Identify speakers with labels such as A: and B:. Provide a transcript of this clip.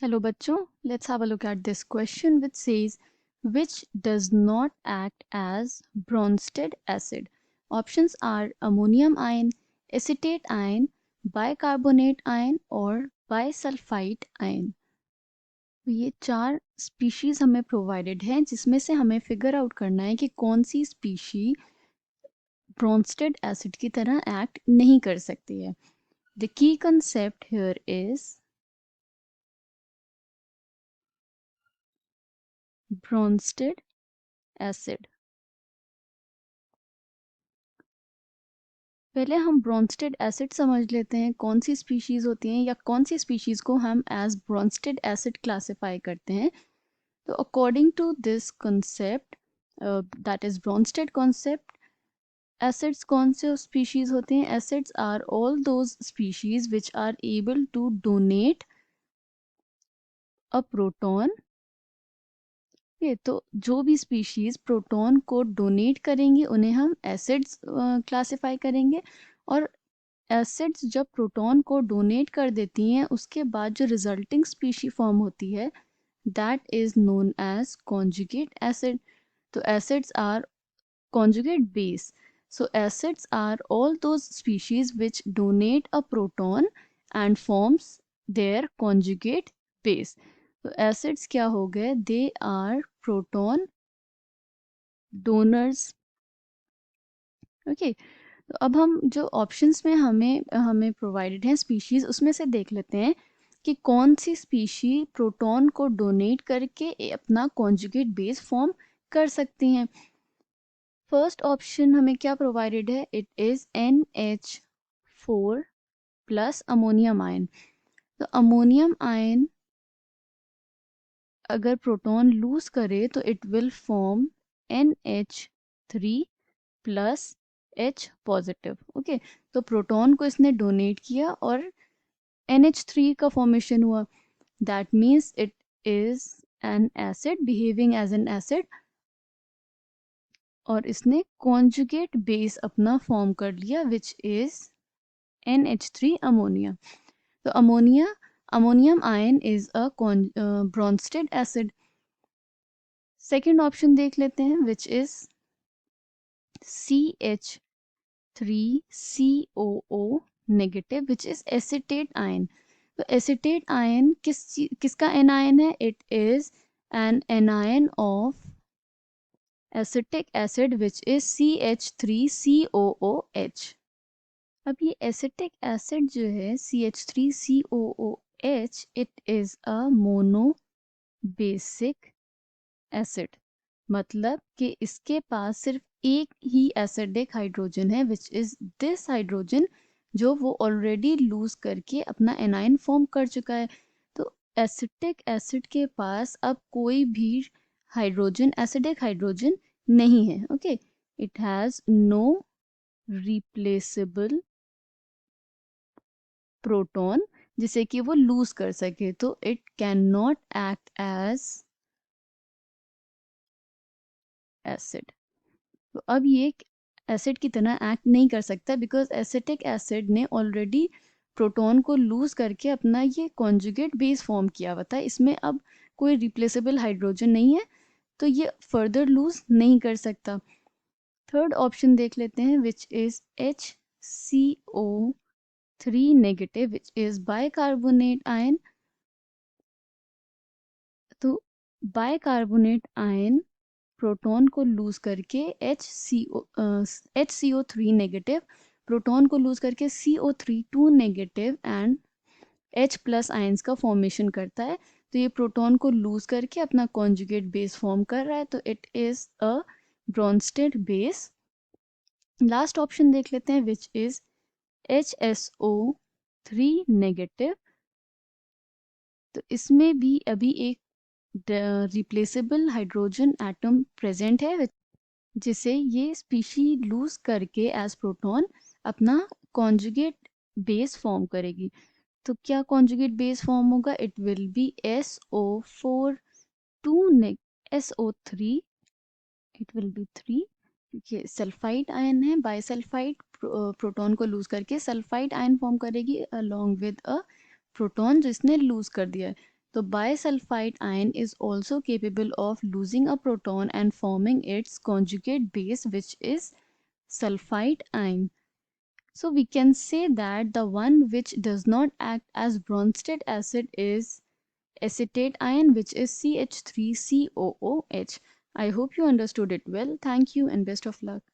A: Hello बच्चों, let's have a look at this question which says which does not act as Bronsted acid. Options are ammonium ion, acetate ion, bicarbonate ion और bisulfite ion. तो ये चार species हमें provided हैं जिसमें से हमें फिगर आउट करना है कि कौन सी स्पीशी ब्रॉन्स्टेड एसिड की तरह एक्ट नहीं कर सकती है. The key concept here is Brønsted acid. पहले हम ब्रॉन्स्टेड एसिड समझ लेते हैं कौन सी स्पीशीज़ होती हैं या कौन सी स्पीशीज़ को हम एज ब्रॉन्स्टेड एसिड क्लासिफाई करते हैं. तो according to this concept, that is Bronsted concept, acids कौन से स्पीशीज़ होते हैं? Acids are all those species which are able to donate a proton. ये तो जो भी स्पीशीज़ प्रोटॉन को डोनेट करेंगे उन्हें हम एसिड्स क्लासिफाई करेंगे. और एसिड्स जब प्रोटॉन को डोनेट कर देती हैं उसके बाद जो रिजल्टिंग स्पीशी फॉर्म होती है that is known as conjugate acid. तो acids are conjugate base. So acids are all those species which donate a proton and forms their conjugate base. तो एसिड्स क्या हो गए? They are proton donors. Okay, तो अब हम जो options में हमें हमें प्रोवाइडेड हैं स्पीशीज़ उसमें से देख लेते हैं कि कौन सी स्पीशी प्रोटॉन को डोनेट करके अपना कॉन्जुगेट बेस फॉर्म कर सकती हैं. फर्स्ट ऑप्शन हमें क्या प्रोवाइडेड है? It is NH4 plus ammonium ion. तो अमोनियम आयन अगर प्रोटॉन लूज करे तो it will form NH3 plus H positive. Okay, तो प्रोटॉन को इसने डोनेट किया और NH3 का फॉर्मेशन हुआ. That means it is an acid behaving as an acid और इसने कॉन्जुगेट बेस अपना फॉर्म कर लिया विच इज NH3 अमोनिया. तो ammonium ion is a Bronsted acid. Second option देख लेते हैं which is CH3COO negative which is acetate ion. तो एसिटेट आयन किसका एनायन है? It is N anion of acetic acid which is CH3COOH. अब ये acetic acid जो है CH3COOH it is a mono basic acid. मतलब कि इसके पास सिर्फ एक ही एसिडिक हाइड्रोजन है विच इज दिस हाइड्रोजन जो वो ऑलरेडी लूज करके अपना एनायन फॉर्म कर चुका है. तो एसिटिक एसिड के पास अब कोई भी हाइड्रोजन एसिडिक हाइड्रोजन नहीं है. Okay, it has no replaceable proton जिसे कि वो लूज कर सके. तो it can not act as acid. तो अब ये एसिड की तरह एक्ट नहीं कर सकता बिकॉज एसिटिक एसिड ने ऑलरेडी प्रोटॉन को लूज करके अपना ये कॉन्जुगेट बेस फॉर्म किया हुआ था. इसमें अब कोई रिप्लेसेबल हाइड्रोजन नहीं है तो ये फर्दर लूज नहीं कर सकता. थर्ड ऑप्शन देख लेते हैं which is HCO3 negative which is bicarbonate ion. तो बाइकार्बोनेट आयन प्रोटॉन को लूज करके HCO3 नेगेटिव प्रोटॉन को लूज करके CO3 2 negative and H plus ions का फॉर्मेशन करता है. तो ये प्रोटॉन को लूज करके अपना कॉन्जुगेट बेस फॉर्म कर रहा है. तो it is a Brønsted base. Last option देख लेते हैं विच इज HSO3 नेगेटिव. तो इसमें भी अभी एक रिप्लेसेबल हाइड्रोजन एटम प्रेजेंट है जिसे ये स्पीशी लूज करके एज प्रोटॉन अपना कॉन्जुगेट बेस फॉर्म करेगी. तो क्या कॉन्जुगेट बेस फॉर्म होगा? It will be SO4 2 SO3. It will be 3 क्योंकि सल्फाइड आयन है. बाइसल्फाइड प्रोटॉन को लूज करके सल्फाइड आयन फॉर्म करेगी अलोंग विद अ प्रोटॉन जिसने लूज कर दिया है. The bisulfite ion is also capable of losing a proton and forming its conjugate base, which is sulfite ion. So we can say that the one which does not act as Bronsted acid is acetate ion, which is CH3COOH. I hope you understood it well. Thank you and best of luck.